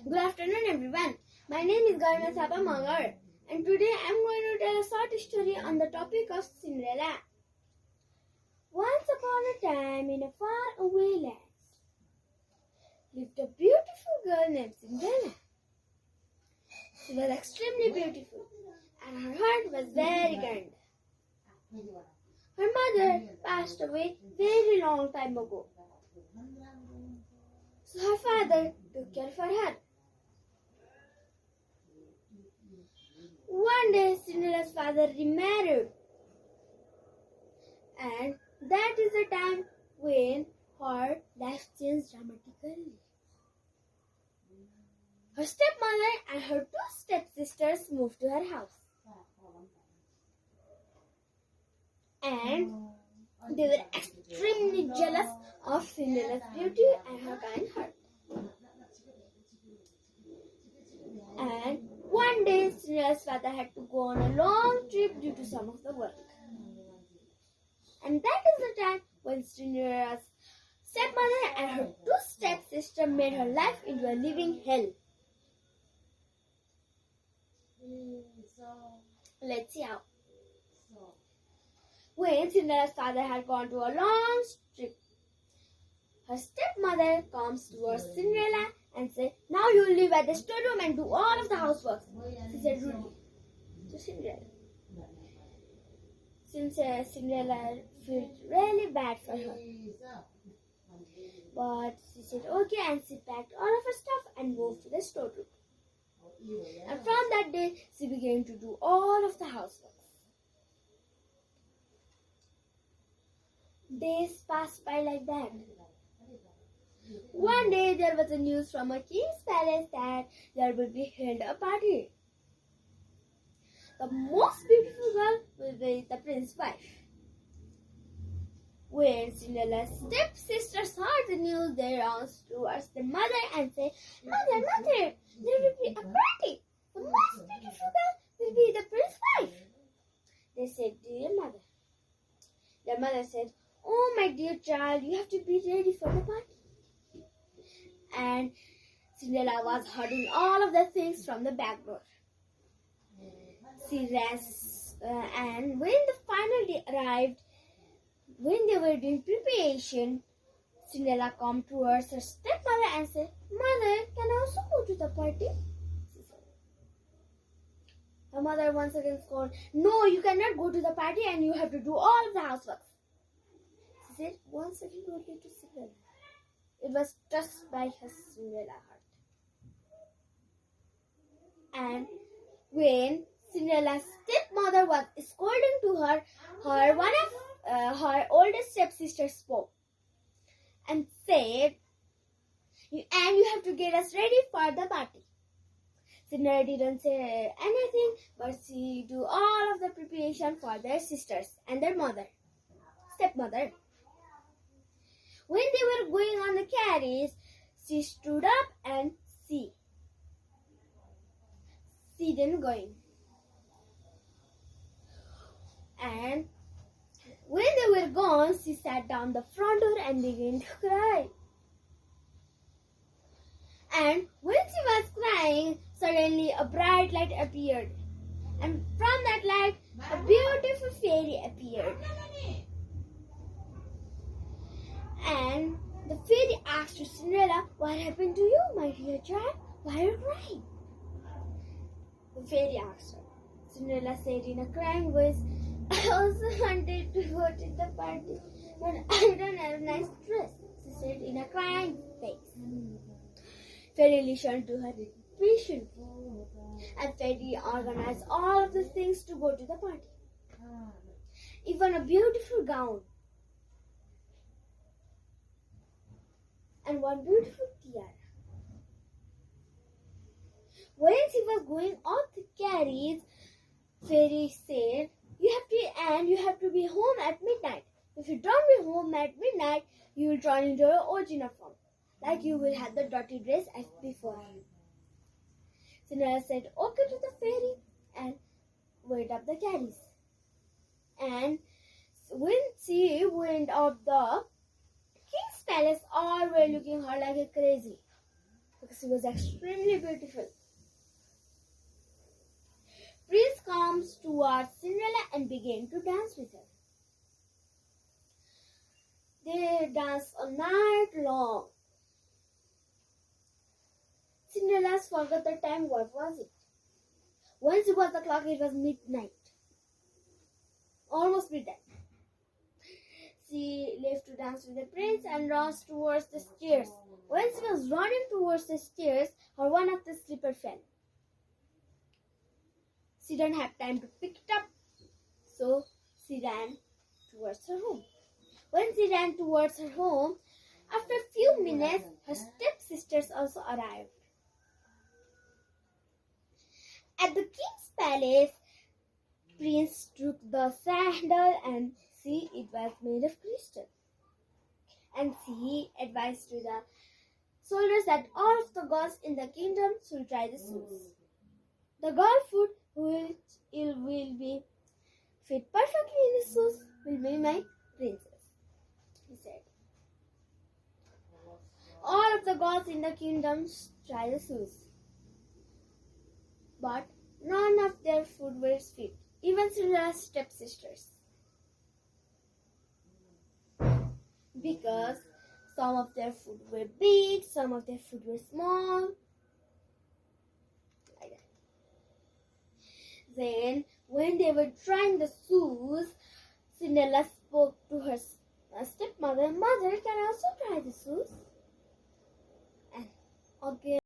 Good afternoon, everyone. My name is Garima Thapa Magar, and today I am going to tell a short story on the topic of Cinderella. Once upon a time, in a far-away land, lived a beautiful girl named Cinderella. She was extremely beautiful, and her heart was very kind. Her mother passed away very long time ago, so her father took care of her. One day, Cinderella's father remarried, and that is the time when her life changed dramatically. Her stepmother and her two stepsisters moved to her house, and they were extremely jealous of Cinderella's beauty and her kind heart. And one day, Cinderella's father had to go on a long trip due to some of the work. And that is the time when Cinderella's stepmother and her two stepsisters made her life into a living hell. Let's see how. When Cinderella's father had gone to a long trip, her stepmother comes towards Cinderella and said, "Now you will live at the storeroom and do all of the housework," she said rudely to Cinderella. Since Cinderella felt really bad for her, but she said okay, and she packed all of her stuff and moved to the storeroom. And from that day, she began to do all of the housework. Days passed by like that. One day there was a news from a king's palace that there will be held a party. The most beautiful girl will be the prince's wife. When Cinderella's stepsisters heard the news, they ran towards the mother and said, "Mother, mother, there will be a party. The most beautiful girl will be the prince's wife." They said, "Dear mother." Their mother said, "Oh, my dear child, you have to be ready for the party." And Cinderella was hiding all of the things from the back door. She ran, and when the final day arrived, when they were doing preparation, Cinderella came towards her stepmother and said, "Mother, can I also go to the party?" She said. Her mother once again scolded, "No, you cannot go to the party and you have to do all of the housework." She said once again only to Cinderella. It was touched by her Cinderella heart. And when Cinderella's stepmother was scolding to her, one of her oldest stepsister spoke and said, you have to get us ready for the party." Cinderella didn't say anything, but she do all of the preparation for their sisters and their stepmother. When they were going on the carriage, she stood up and see them going. And when they were gone, she sat down the front door and began to cry. And when she was crying, suddenly a bright light appeared. And from that light, a beautiful fairy appeared. And the fairy asked to Cinderella, "What happened to you, my dear child? Why are you crying?" The fairy asked her. Cinderella said in a crying voice, "I also wanted to go to the party, but I don't have a nice dress," she said in a crying face. Fairy listened to her patiently, and fairy organized all of the things to go to the party. Even a beautiful gown and one beautiful tiara. When she was going off the carriage, fairy said, you have to be home at midnight. If you don't be home at midnight, you will turn into your original form, like you will have the dirty dress as before." Cinderella said okay to the fairy and went up the carriage. And when she went up the king's palace, all were looking at her like a crazy, because she was extremely beautiful. Prince comes towards Cinderella and began to dance with her. They danced all night long. Cinderella forgot the time. What was it? When she was the clock, it was midnight. Almost midnight. She left to dance with the prince and rushed towards the stairs. When she was running towards the stairs, her one of the slipper fell. She didn't have time to pick it up, so she ran towards her home. When she ran towards her home, after a few minutes, her stepsisters also arrived. At the king's palace, Prince took the sandal and see it was made of crystal. And he advised to the soldiers that all of the girls in the kingdom should try the shoes. The girl foot which will be fit perfectly in the shoes will be my princess, he said. All of the girls in the kingdom try the shoes, but none of their foot was fit, even Cinderella's stepsisters, because some of their foot were big, some of their foot were small. Like that. Then, when they were trying the shoes, Cinderella spoke to her stepmother, "Mother, can I also try the shoes?" And again,